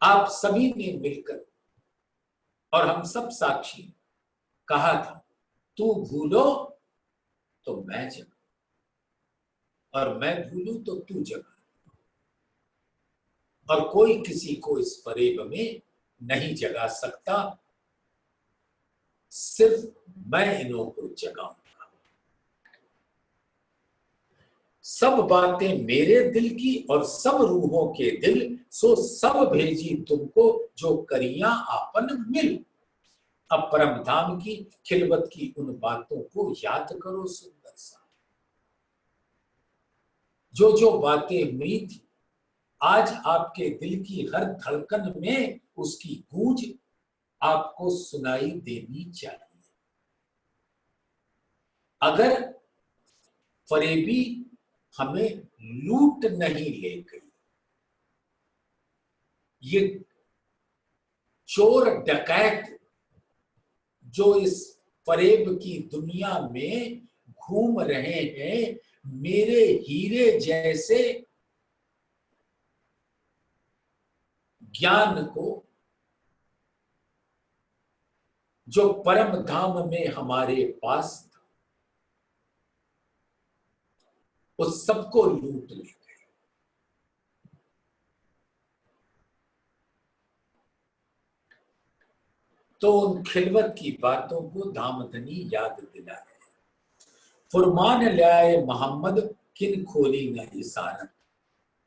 आप सभी ने मिलकर और हम सब साक्षी कहा था, तू भूलो तो मैं जगा, और मैं भूलूं तो तू जगा। और कोई किसी को इस फरेब में नहीं जगा सकता, सिर्फ मैं इन्हों को जगाऊंगा। सब बातें मेरे दिल की और सब रूहों के दिल, सो सब भेजी तुमको जो करिया आपन मिल। अब परम धाम की खिलवत की उन बातों को याद करो सुंदर सा। जो जो बातें हुई थी, आज आपके दिल की हर धड़कन में उसकी गूंज आपको सुनाई देनी चाहिए। अगर फरेबी हमें लूट नहीं ले गई, ये चोर डकैत जो इस फरेब की दुनिया में घूम रहे हैं, मेरे हीरे जैसे ज्ञान को जो परम धाम में हमारे पास था, उस सबको लूट ले गए। तो उन खिलवत की बातों को धामधनी याद दिला रहे। फुरमान लाए मोहम्मद किन खोली न इसारत,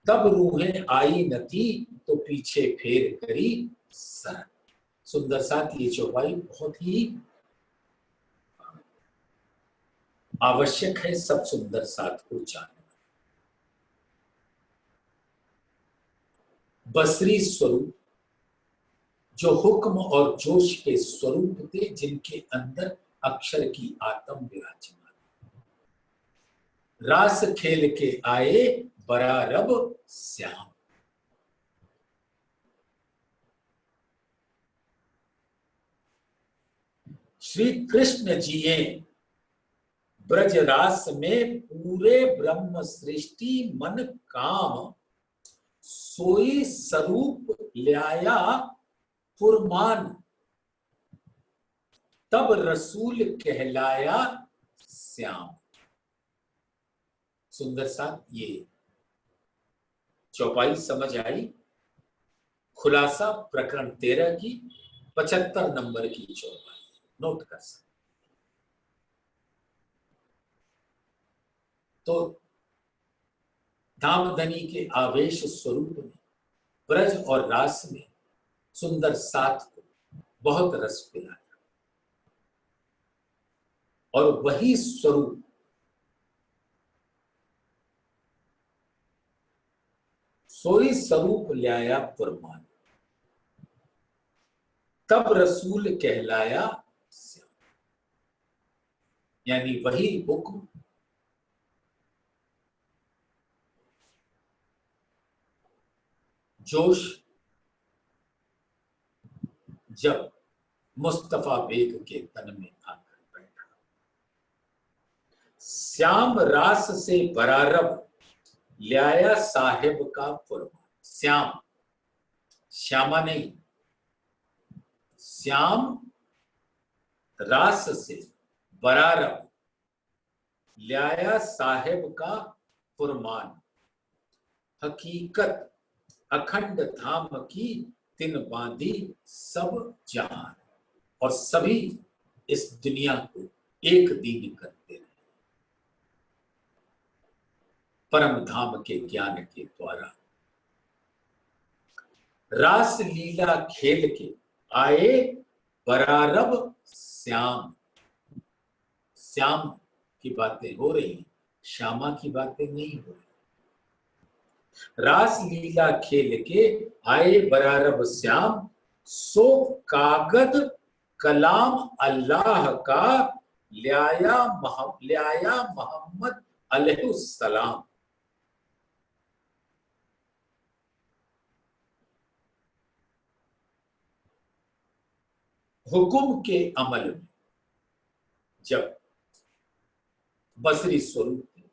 तब रूहें आई न थी तो पीछे फेर करी सरत। सुंदर साथ ये चौपाई बहुत ही आवश्यक है सब सुंदर साथ को जानना। बसरी स्वरूप जो हुक्म और जोश के स्वरूप थे, जिनके अंदर अक्षर की आत्म विराजमान, रास खेल के आए बरारब श्याम। श्री कृष्ण जी ब्रजरास में पूरे ब्रह्म सृष्टि मन काम, सोई स्वरूप ल्याया फुरमान, तब रसूल कहलाया श्याम। सुंदर साथ ये चौपाई समझ आई। खुलासा प्रकरण 13 की 75 नंबर की चौपाई नोट कर सकते। तो धामधनी के आवेश स्वरूप में ब्रज और रास में सुंदर साथ को बहुत रस पिलाया, और वही स्वरूप सोई स्वरूप ल्याया फुरमान, तब रसूल कहलाया श्याम। यानी वही हुक्म जोश जब मुस्तफा बेग के तन में आकर बैठा, श्याम रास से बरारब ल्याया साहिब का फुरमान। श्याम, श्यामा नहीं, श्याम रास से बरारब ल्याया साहिब का फुरमान, हकीकत अखंड धाम की तिन बांधी सब जहान। और सभी इस दुनिया को एक दीन करते रहे परम धाम के ज्ञान के द्वारा। रास लीला खेल के आए बरारब श्याम, श्याम की बातें हो रही, श्यामा की बातें नहीं हो रही। रास लीला खेल के आए बरारब श्याम, सो कागद कलाम अल्लाह का ल्याया मोहम्मद अलैहिस्सलाम। हुकुम के अमल में जब बसरी स्वरूप थे,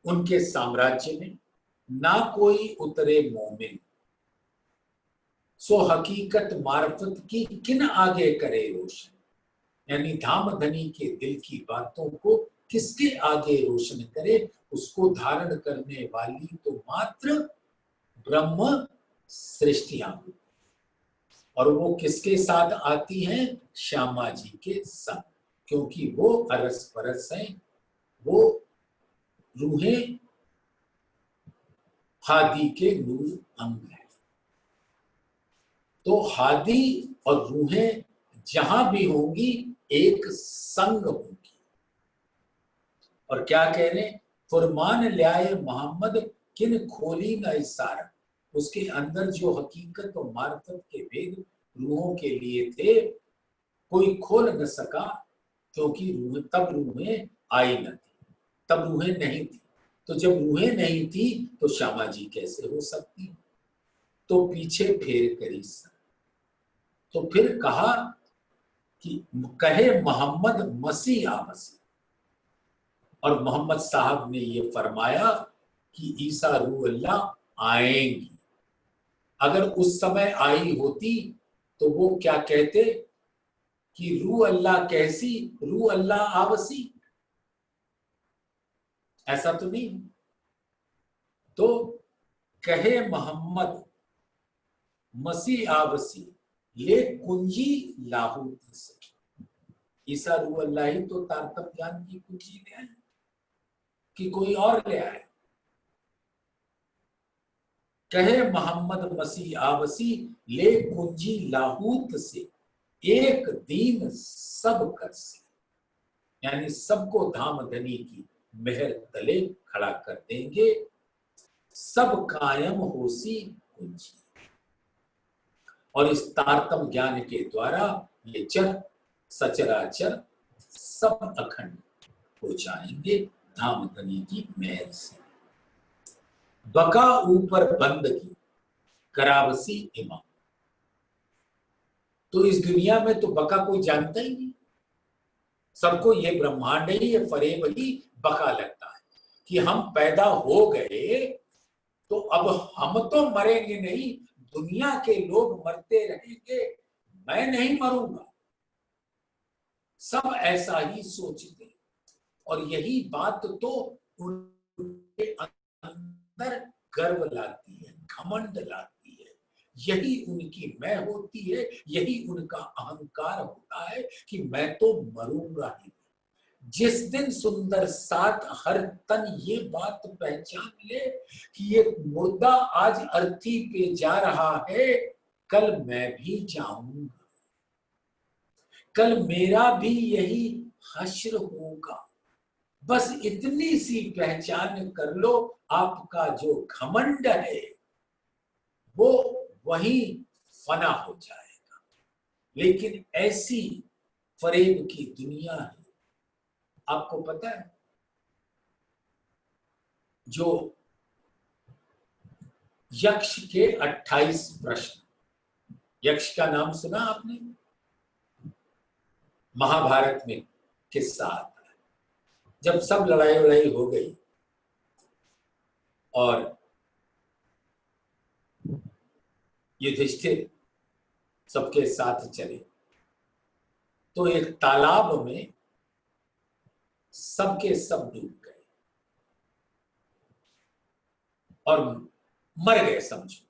उनके साम्राज्य में ना कोई उतरे मोमिन, सो हकीकत मार्फत की किन आगे करे रोशन। यानी धाम धनी के दिल की बातों को किसके आगे रोशन करे, उसको धारण करने वाली तो मात्र ब्रह्म सृष्टियां, और वो किसके साथ आती हैं, श्यामा जी के साथ, क्योंकि वो अरस परस हैं, वो रूहें हादी के नूर अंग है। तो हादी और रूहें जहां भी होंगी एक संग होंगी। और क्या कह रहे, फरमान ल्याए मोहम्मद किन खोली न इसारा, उसके अंदर जो हकीकत और मार्फत के भेद रूहों के लिए थे, कोई खोल न सका, क्योंकि तब रूहें आई न थी, तब रूहें नहीं थी। तो जब रूहें नहीं थी तो श्यामा जी कैसे हो सकती। तो पीछे फेर करी सर, तो फिर कहा कि कहे मोहम्मद मसीह आ मसीह, और मोहम्मद साहब ने ये फरमाया कि ईसा रूह अल्लाह आएंगी। अगर उस समय आई होती तो वो क्या कहते कि रूह अल्लाह कैसी, रूह अल्लाह आवसी, ऐसा तो नहीं। तो कहे मोहम्मद मसीह आवसी ले कुंजी लाहूत से, ईसा रूह अल्लाह ही तो तारतम ज्ञान की कुंजी ले आए कि कोई और ले आए। कहे मोहम्मद मसीह आवसी ले कुंजी लाहूत से, एक दीन सब कर से, यानी सबको धाम धनी की मेहर तले खड़ा कर देंगे, सब कायम होसी कुंजी। और इस तारतम ज्ञान के द्वारा ये चर सचराचर सब अखंड हो जाएंगे धाम धनी की मेहर से। बका ऊपर बंद की करावसी इमाम, तो इस दुनिया में तो बका कोई जानता ही नहीं, सबको ये ब्रह्मांड ही, ये फरेब ही बका लगता है कि हम पैदा हो गए तो अब हम तो मरेंगे नहीं, दुनिया के लोग मरते रहेंगे, मैं नहीं मरूंगा। सब ऐसा ही सोचते, और यही बात तो उनके अंदर गर्व लाती है, घमंड लाती है, यही उनकी मैं होती है, यही उनका अहंकार होता है कि मैं तो मरूंगा ही। जिस दिन सुंदर साथ हर तन ये बात पहचान ले कि ये मुर्दा आज अर्थी पे जा रहा है, कल मैं भी जाऊंगा, कल मेरा भी यही हश्र होगा। बस इतनी सी पहचान कर लो, आपका जो घमंड है वो वहीं फना हो जाएगा। लेकिन ऐसी फरेब की दुनिया है। आपको पता है, जो यक्ष के 28 प्रश्न, यक्ष का नाम सुना आपने, महाभारत में किस्सा आता है। जब सब लड़ाई वड़ाई हो गई और युधिष्ठिर सबके साथ चले, तो एक तालाब में सबके सब डूब गए और मर गए समझो,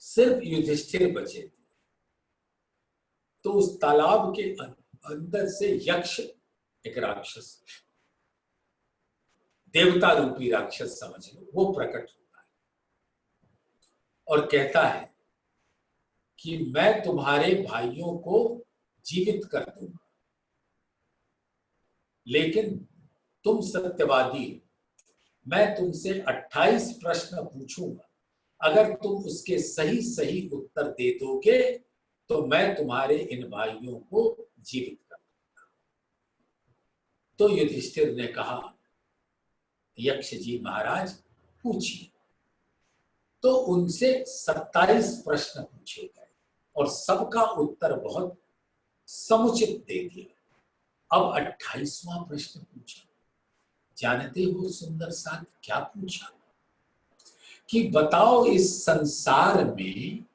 सिर्फ युधिष्ठिर बचे थे। तो उस तालाब के अंदर से यक्ष, एक राक्षस, देवता रूपी राक्षस समझ लो, वो प्रकट होता है और कहता है कि मैं तुम्हारे भाइयों को जीवित कर दूंगा, लेकिन तुम सत्यवादी हो। मैं तुमसे 28 प्रश्न पूछूंगा, अगर तुम उसके सही सही उत्तर दे दोगे तो मैं तुम्हारे इन भाइयों को जीवित कर दूंगा। तो युधिष्ठिर ने कहा, यक्ष जी महाराज पूछिए। तो उनसे 27 प्रश्न पूछे गए और सबका उत्तर बहुत समुचित दे दिया। अब 28वां प्रश्न पूछा। जानते हो सुंदर साथ क्या पूछा? कि बताओ इस संसार में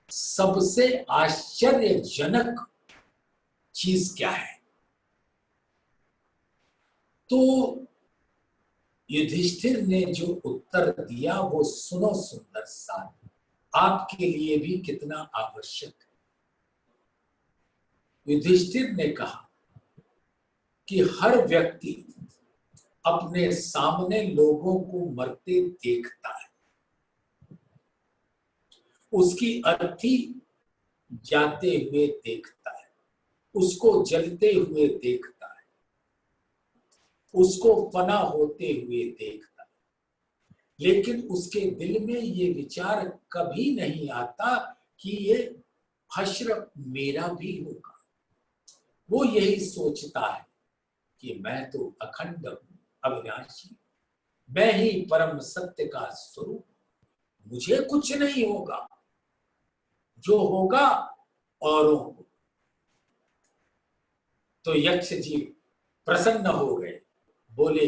सबसे आश्चर्यजनक चीज क्या है? तो युधिष्ठिर ने जो उत्तर दिया वो सुनो सुंदर साथ, आपके लिए भी कितना आवश्यक है। युधिष्ठिर ने कहा कि हर व्यक्ति अपने सामने लोगों को मरते देखता है, उसकी अर्थी जाते हुए देखता है, उसको जलते हुए देखता है, उसको फना होते हुए देखता है, लेकिन उसके दिल में ये विचार कभी नहीं आता कि ये हश्र मेरा भी होगा। वो यही सोचता है कि मैं तो अखंड हूं, अविनाशी, मैं ही परम सत्य का स्वरूप, मुझे कुछ नहीं होगा, जो होगा औरों को। तो यक्ष जी प्रसन्न हो गए, बोले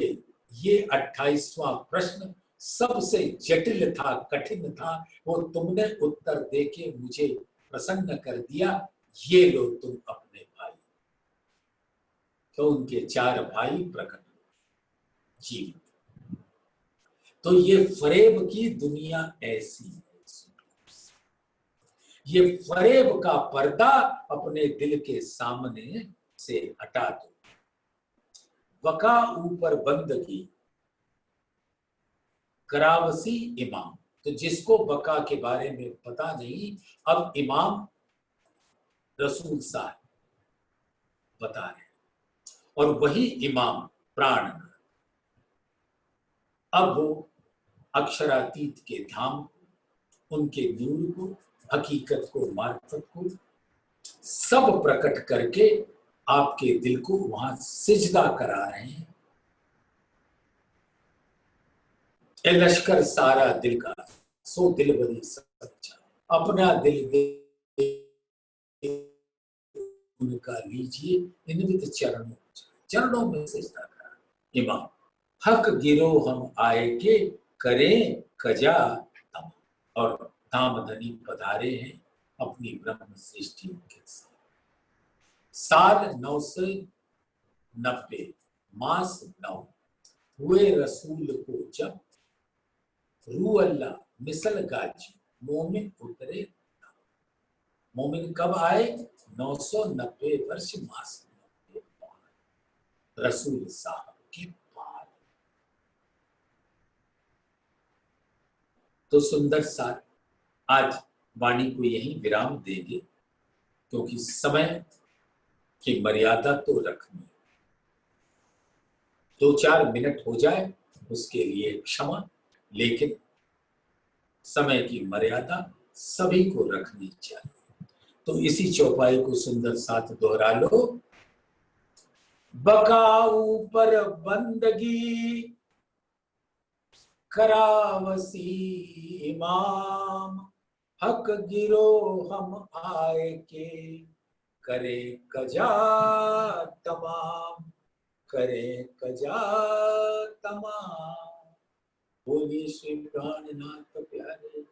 ये 28वां प्रश्न सबसे जटिल था, कठिन था, वो तुमने उत्तर देके मुझे प्रसन्न कर दिया। ये लो तुम अपने भाई। तो उनके 4 भाई प्रकट हुए जीवित। तो ये फरेब की दुनिया ऐसी है। ये फरेब का पर्दा अपने दिल के सामने से हटा दो। वका ऊपर बंदगी करावसी इमाम। तो जिसको बका के बारे में पता नहीं, अब इमाम रसूल साहब बता रहे, और वही इमाम प्राणनाथ। अब वो अक्षरातीत के धाम, उनके नूर को, हकीकत को, मार्फत को सब प्रकट करके आपके दिल को वहां सिजदा करा रहे हैं। ए लश्कर सारा दिल का, सो दिल बड़ी सच्चा, अपना दिल दे उनका लीजिए, इनवित चरणों चरणों में सिजदा करा। इमाम हक गिरो हम आए के करें कजा तम। और धामधनी पधारे हैं अपनी ब्रह्म सृष्टि के साथ। साल 990 मास 9 हुए रसूल को जब, रू अल्लाह मिसल गाजी मोमिन उतरे। मोमिन कब आए? 990 वर्ष मास के बाद, रसूल साहब के बाद। तो सुंदर साथ आज वाणी को यही विराम देंगे, क्योंकि समय की मर्यादा तो रखनी। 2-4 मिनट हो जाए उसके लिए क्षमा, लेकिन समय की मर्यादा सभी को रखनी चाहिए। तो इसी चौपाई को सुंदर साथ दोहरा लो। बका ऊपर बंदगी करावसी इमाम, हक गिरो हम आए के करे कजा तमाम, करे कजा तमाम। बोलिए श्री प्राणनाथ प्यारे।